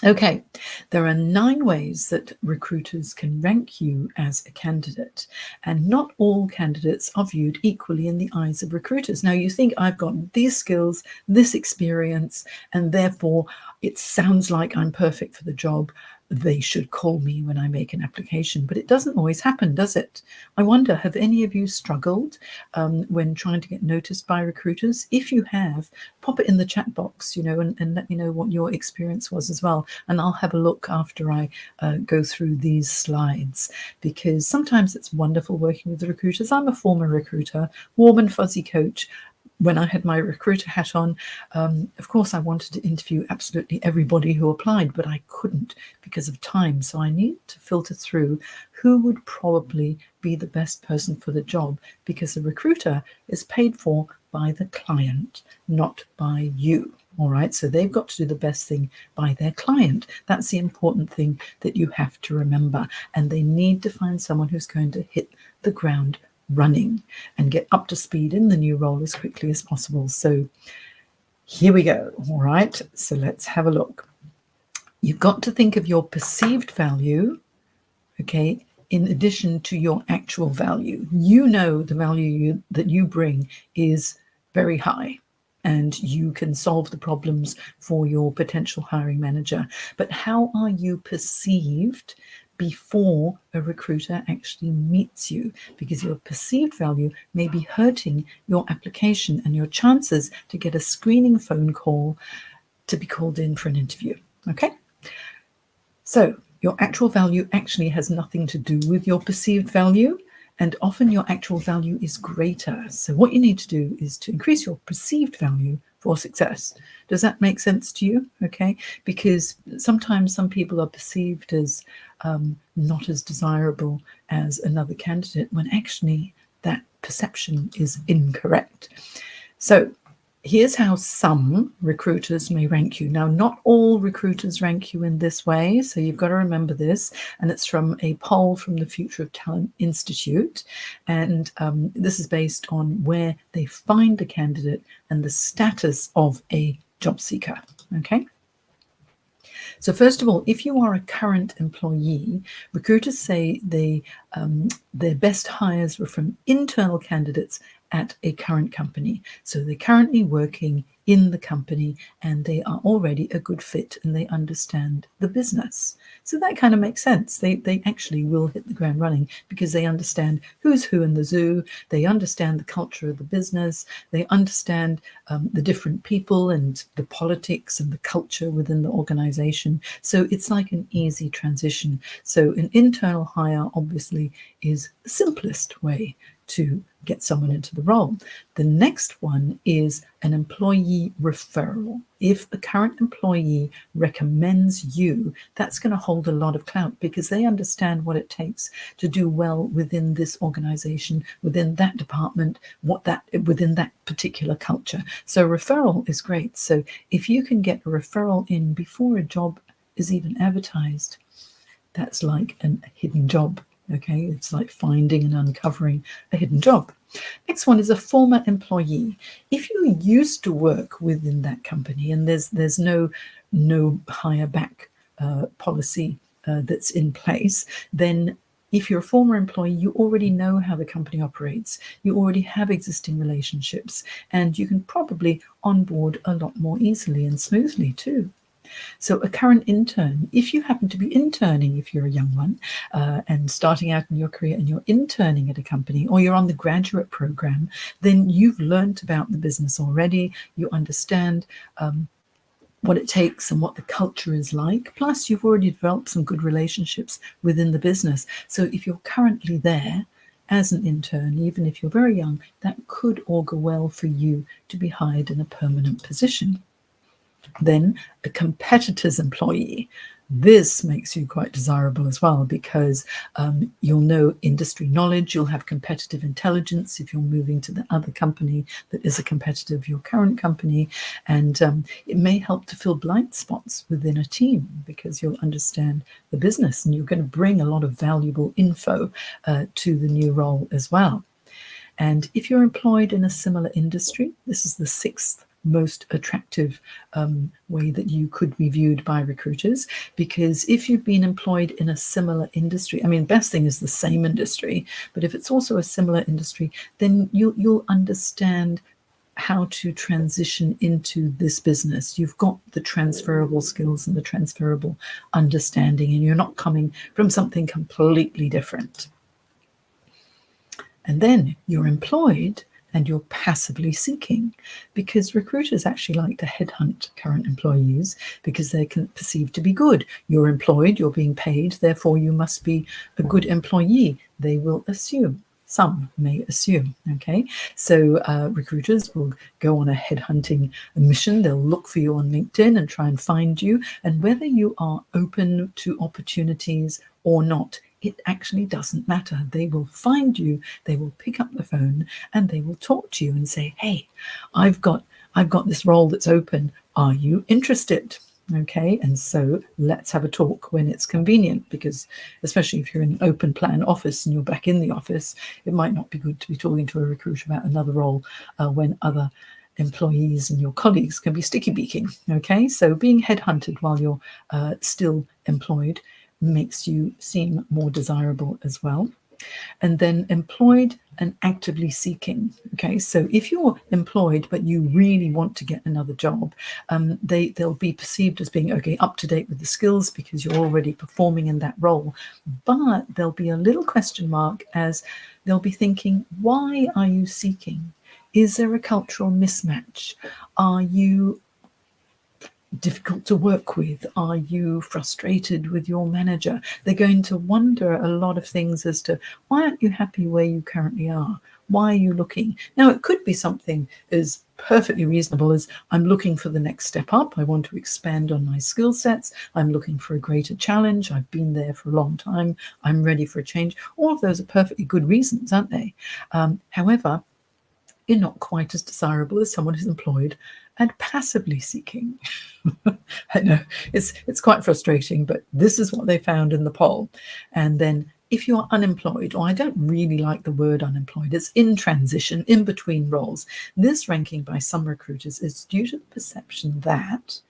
Okay, there are 9 ways that recruiters can rank you as a candidate, and not all candidates are viewed equally in the eyes of recruiters. Now, you think I've got these skills, this experience, and therefore it sounds like I'm perfect for the job. They should call me when I make an application, but it doesn't always happen, does it? I wonder, have any of you struggled when trying to get noticed by recruiters? If you have, pop it in the chat box, and let me know what your experience was as well. And I'll have a look after I go through these slides, because sometimes it's wonderful working with the recruiters. I'm a former recruiter, warm and fuzzy coach. When I had my recruiter hat on, of course, I wanted to interview absolutely everybody who applied, but I couldn't because of time. So I need to filter through who would probably be the best person for the job, because the recruiter is paid for by the client, not by you. All right, so they've got to do the best thing by their client. That's the important thing that you have to remember. And they need to find someone who's going to hit the ground running and get up to speed in the new role as quickly as possible. So here we go. All right, so let's have a look. You've got to think of your perceived value, okay, in addition to your actual value. You know the value that you bring is very high, and you can solve the problems for your potential hiring manager. But how are you perceived before a recruiter actually meets you? Because your perceived value may be hurting your application and your chances to get a screening phone call to be called in for an interview. Okay? So your actual value actually has nothing to do with your perceived value, and often your actual value is greater. So what you need to do is to increase your perceived value for success. Does that make sense to you? Okay, because sometimes some people are perceived as not as desirable as another candidate, when actually that perception is incorrect. So here's how some recruiters may rank you. Now, not all recruiters rank you in this way, so you've got to remember this. And it's from a poll from the Future of Talent Institute. And this is based on where they find a candidate and the status of a job seeker. Okay. So first of all, if you are a current employee, recruiters say their best hires were from internal candidates at a current company. So they're currently working in the company and they are already a good fit and they understand the business. So that kind of makes sense. They actually will hit the ground running because they understand who's who in the zoo. They understand the culture of the business. They understand the different people and the politics and the culture within the organization. So it's like an easy transition. So an internal hire obviously is the simplest way to get someone into the role. The next one is an employee referral. If a current employee recommends you, that's going to hold a lot of clout because they understand what it takes to do well within this organization, within that department, within that particular culture. So referral is great. So if you can get a referral in before a job is even advertised, that's like a hidden job. Okay, it's like finding and uncovering a hidden job. Next one is a former employee. If you used to work within that company and there's no hire back policy that's in place, then if you're a former employee, you already know how the company operates. You already have existing relationships, and you can probably onboard a lot more easily and smoothly too. So a current intern, if you happen to be interning, if you're a young one and starting out in your career and you're interning at a company, or you're on the graduate program, then you've learned about the business already. You understand what it takes and what the culture is like. Plus, you've already developed some good relationships within the business. So if you're currently there as an intern, even if you're very young, that could augur well for you to be hired in a permanent position. Then a competitor's employee. This makes you quite desirable as well because you'll know industry knowledge, you'll have competitive intelligence if you're moving to the other company that is a competitor of your current company, and it may help to fill blind spots within a team because you'll understand the business and you're going to bring a lot of valuable info to the new role as well. And if you're employed in a similar industry, this is the 6th most attractive way that you could be viewed by recruiters. Because if you've been employed in a similar industry, I mean, best thing is the same industry, but if it's also a similar industry, then you'll understand how to transition into this business. You've got the transferable skills and the transferable understanding, and you're not coming from something completely different. And then you're employed and you're passively seeking, because recruiters actually like to headhunt current employees because they're perceived to be good. You're employed, you're being paid, therefore you must be a good employee, they will assume. Some may assume, okay? So recruiters will go on a headhunting mission. They'll look for you on LinkedIn and try and find you. And whether you are open to opportunities or not, it actually doesn't matter. They will find you, they will pick up the phone, and they will talk to you and say, hey, I've got this role that's open. Are you interested? Okay, and so let's have a talk when it's convenient, because especially if you're in an open plan office and you're back in the office, it might not be good to be talking to a recruiter about another role when other employees and your colleagues can be sticky beaking. Okay, so being headhunted while you're still employed makes you seem more desirable as well. And then employed and actively seeking. Okay, so if you're employed but you really want to get another job, they'll be perceived as being up to date with the skills because you're already performing in that role. But there'll be a little question mark, as they'll be thinking, why are you seeking? Is there a cultural mismatch? Are you difficult to work with? Are you frustrated with your manager? They're going to wonder a lot of things as to, why aren't you happy where you currently are? Why are you looking? Now, it could be something as perfectly reasonable as, I'm looking for the next step up. I want to expand on my skill sets. I'm looking for a greater challenge. I've been there for a long time. I'm ready for a change. All of those are perfectly good reasons, aren't they? However, you're not quite as desirable as someone who's employed and passively seeking. I know it's quite frustrating, but this is what they found in the poll. And then if you're unemployed, or I don't really like the word unemployed, it's in transition, in between roles. This ranking by some recruiters is due to the perception that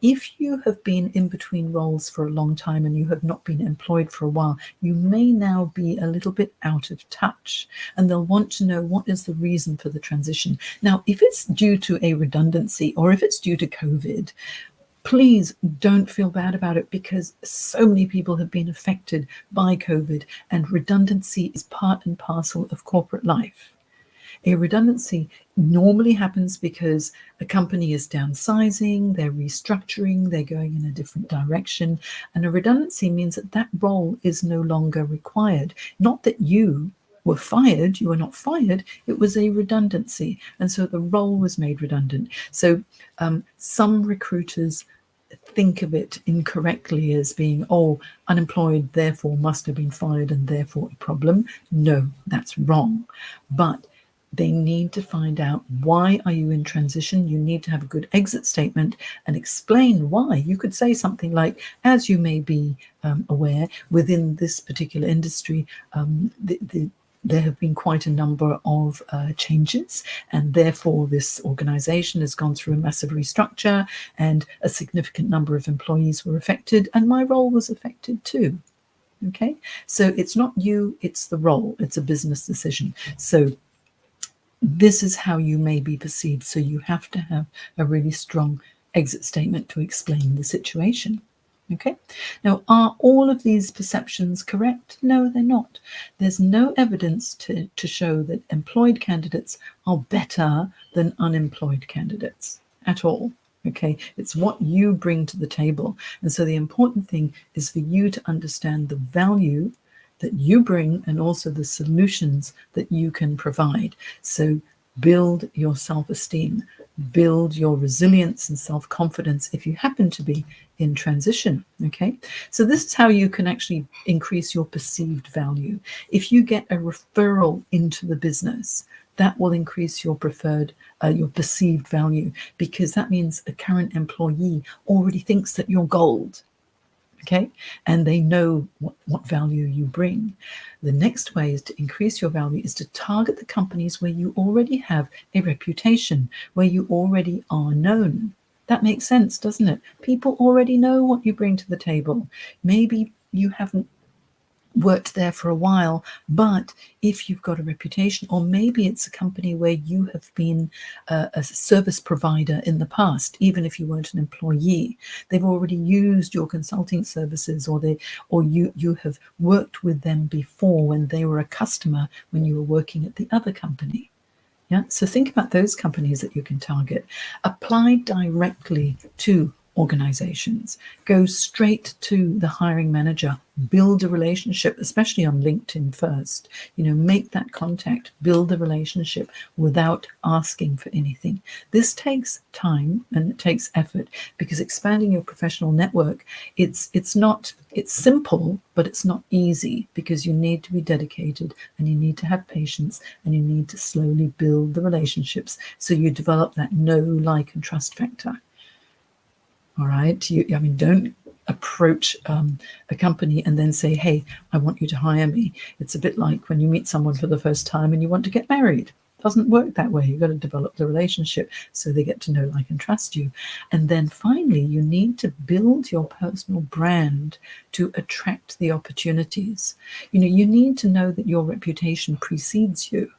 if you have been in between roles for a long time and you have not been employed for a while, you may now be a little bit out of touch, and they'll want to know what is the reason for the transition. Now, if it's due to a redundancy or if it's due to COVID, please don't feel bad about it, because so many people have been affected by COVID, and redundancy is part and parcel of corporate life. A redundancy normally happens because a company is downsizing, they're restructuring, they're going in a different direction. And a redundancy means that that role is no longer required. Not that you were fired, you were not fired, it was a redundancy. And so the role was made redundant. So some recruiters think of it incorrectly as being, unemployed, therefore must have been fired and therefore a problem. No, that's wrong. But they need to find out, why are you in transition? You need to have a good exit statement and explain why. You could say something like, as you may be aware, within this particular industry, there have been quite a number of changes, and therefore this organization has gone through a massive restructure, and a significant number of employees were affected, and my role was affected too. Okay, so it's not you, it's the role, it's a business decision. So this is how you may be perceived. So you have to have a really strong exit statement to explain the situation. Okay. Now, are all of these perceptions correct? No, they're not. There's no evidence to show that employed candidates are better than unemployed candidates at all. Okay, it's what you bring to the table. And so the important thing is for you to understand the value that you bring, and also the solutions that you can provide. So build your self-esteem, build your resilience and self-confidence if you happen to be in transition. Okay, so this is how you can actually increase your perceived value. If you get a referral into the business, that will increase your your perceived value, because that means a current employee already thinks that you're gold. Okay, and they know what value you bring. The next way is to increase your value is to target the companies where you already have a reputation, where you already are known. That makes sense, doesn't it? People already know what you bring to the table. Maybe you haven't worked there for a while, but if you've got a reputation, or maybe it's a company where you have been a service provider in the past, even if you weren't an employee, they've already used your consulting services, or you have worked with them before when they were a customer when you were working at the other company. Yeah, so think about those companies that you can target. Apply directly to organizations. Go straight to the hiring manager. Build a relationship, especially on LinkedIn first. Make that contact, build a relationship without asking for anything. This takes time and it takes effort, because expanding your professional network, it's simple, but it's not easy, because you need to be dedicated and you need to have patience and you need to slowly build the relationships so you develop that know, like, and trust factor. All right. Don't approach a company and then say, hey, I want you to hire me. It's a bit like when you meet someone for the first time and you want to get married. It doesn't work that way. You've got to develop the relationship so they get to know, like, and trust you. And then finally, you need to build your personal brand to attract the opportunities. You need to know that your reputation precedes you.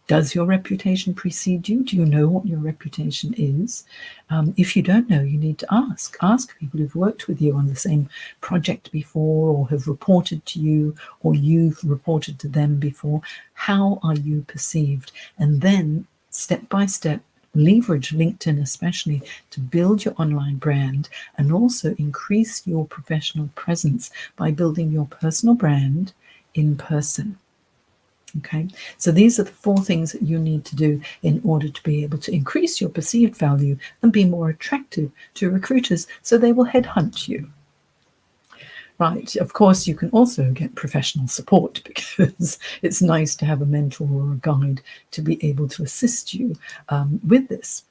Does your reputation precede you? Do you know what your reputation is? If you don't know, you need to ask. Ask people who've worked with you on the same project before, or have reported to you, or you've reported to them before. How are you perceived? And then, step by step, leverage LinkedIn especially to build your online brand, and also increase your professional presence by building your personal brand in person. Okay, so these are the 4 things that you need to do in order to be able to increase your perceived value and be more attractive to recruiters so they will headhunt you. Right, of course, you can also get professional support, because it's nice to have a mentor or a guide to be able to assist you with this.